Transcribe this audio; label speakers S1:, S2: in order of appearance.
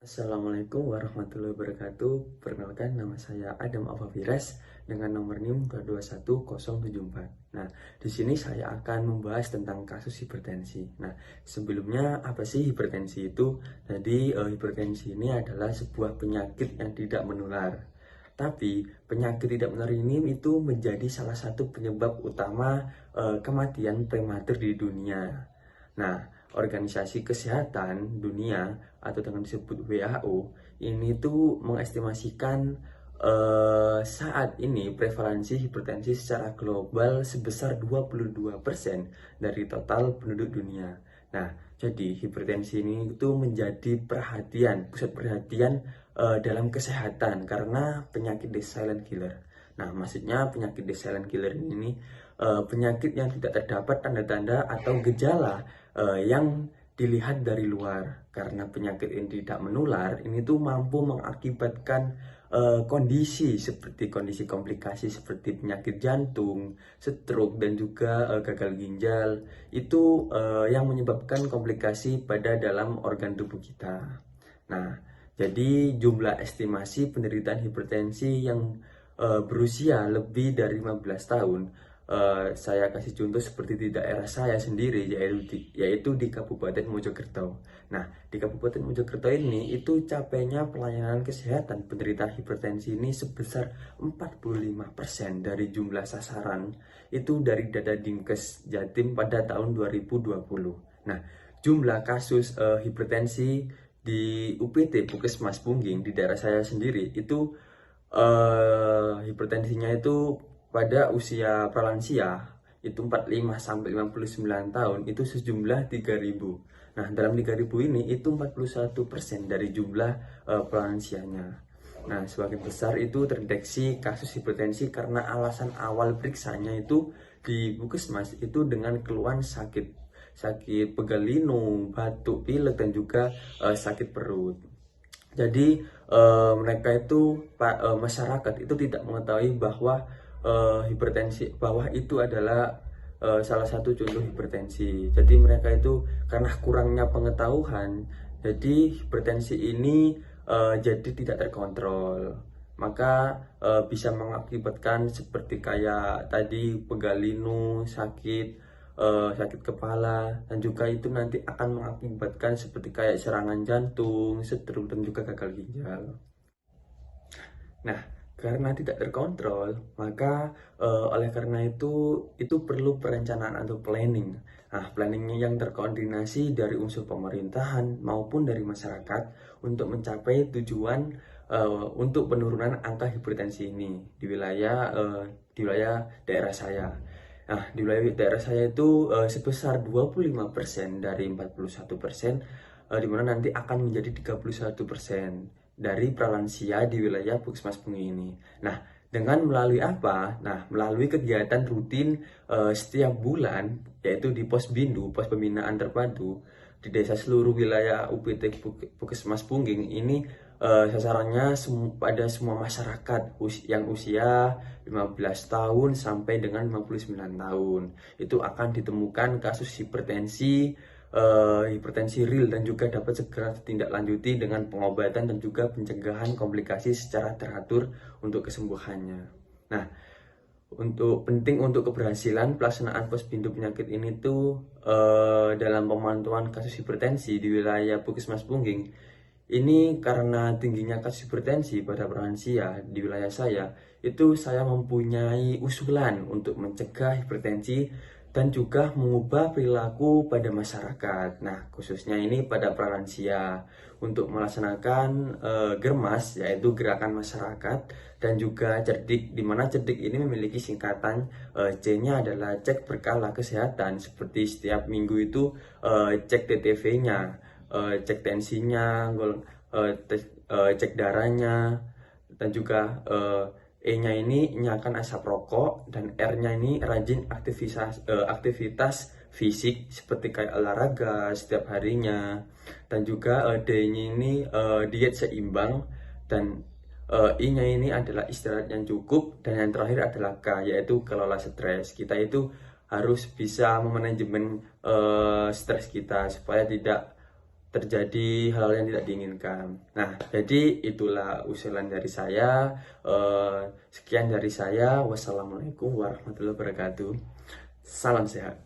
S1: Assalamualaikum warahmatullahi wabarakatuh. Perkenalkan, nama saya Adam Afafires dengan nomor NIM 221074. Nah, di sini saya akan membahas tentang kasus hipertensi. Nah, sebelumnya apa sih hipertensi itu? Jadi, hipertensi ini adalah sebuah penyakit yang tidak menular. Tapi penyakit tidak menular ini itu menjadi salah satu penyebab utama kematian prematur di dunia. Nah, Organisasi Kesehatan Dunia atau dengan disebut WHO ini tuh mengestimasikan saat ini prevalensi hipertensi secara global sebesar 22% dari total penduduk dunia. Nah, jadi hipertensi ini itu menjadi pusat perhatian dalam kesehatan karena penyakit the silent killer. Nah, maksudnya penyakit the silent killer ini penyakit yang tidak terdapat tanda-tanda atau gejala yang dilihat dari luar. Karena penyakit ini tidak menular, ini tuh mampu mengakibatkan kondisi seperti kondisi komplikasi seperti penyakit jantung, stroke, dan juga gagal ginjal. Itu yang menyebabkan komplikasi pada dalam organ tubuh kita. Nah, jadi jumlah estimasi penderitaan hipertensi yang berusia lebih dari 15 tahun, saya kasih contoh seperti di daerah saya sendiri, yaitu di Kabupaten Mojokerto. Nah, di Kabupaten Mojokerto ini itu capainya pelayanan kesehatan penderita hipertensi ini sebesar 45% dari jumlah sasaran itu dari data Dinkes Jatim pada tahun 2020. Nah, jumlah kasus hipertensi di UPT Puskesmas Pungging di daerah saya sendiri itu hipertensinya itu pada usia pralansia itu 45 sampai 59 tahun itu sejumlah 3.000. Nah, dalam 3.000 ini itu 41% dari jumlah pralansianya. Nah, sebagian besar itu terdeteksi kasus hipertensi karena alasan awal periksanya itu di puskesmas itu dengan keluhan sakit pegal linu, batuk pilek, dan juga sakit perut. Jadi mereka itu masyarakat itu tidak mengetahui bahwa itu adalah salah satu contoh hipertensi. Jadi mereka itu karena kurangnya pengetahuan, jadi hipertensi ini jadi tidak terkontrol. Maka bisa mengakibatkan seperti kayak tadi pegal linu, sakit kepala, dan juga itu nanti akan mengakibatkan seperti kayak serangan jantung, stroke, dan juga gagal ginjal. Nah, karena tidak terkontrol, maka oleh karena itu perlu perencanaan atau planning. Nah, planningnya yang terkoordinasi dari unsur pemerintahan maupun dari masyarakat untuk mencapai tujuan untuk penurunan angka hipertensi ini di wilayah daerah saya. Nah, di wilayah daerah saya itu sebesar 25% dari 41%, di mana nanti akan menjadi 31% dari pralansia di wilayah Puskesmas Pungging ini. Nah, dengan melalui apa? Nah, melalui kegiatan rutin setiap bulan, yaitu di Pos Bindu, Pos Pembinaan Terpadu, di desa seluruh wilayah UPT Puskesmas Pungging ini sasarannya pada semua masyarakat yang usia 15 tahun sampai dengan 59 tahun. Itu akan ditemukan kasus hipertensi real dan juga dapat segera ditindaklanjuti dengan pengobatan dan juga pencegahan komplikasi secara teratur untuk kesembuhannya. Nah, penting untuk keberhasilan pelaksanaan posbindu penyakit ini tuh dalam pemantauan kasus hipertensi di wilayah Puskesmas Pungging ini, karena tingginya kasus hipertensi pada lansia di wilayah saya, itu saya mempunyai usulan untuk mencegah hipertensi dan juga mengubah perilaku pada masyarakat. Nah, khususnya ini pada pralansia untuk melaksanakan germas, yaitu gerakan masyarakat, dan juga cerdik, di mana cerdik ini memiliki singkatan C-nya adalah cek berkala kesehatan, seperti setiap minggu itu cek TTV-nya, cek tensinya, cek darahnya, dan juga E-nya ini nyalakan asap rokok, dan R-nya ini rajin aktivitas fisik seperti kayak olahraga setiap harinya, dan juga D-nya ini diet seimbang, dan I-nya ini adalah istirahat yang cukup, dan yang terakhir adalah K, yaitu kelola stres. Kita itu harus bisa memanajemen stres kita supaya tidak terjadi hal-hal yang tidak diinginkan. Nah, jadi itulah usulan dari saya. Sekian dari saya. Wassalamualaikum warahmatullahi wabarakatuh. Salam sehat.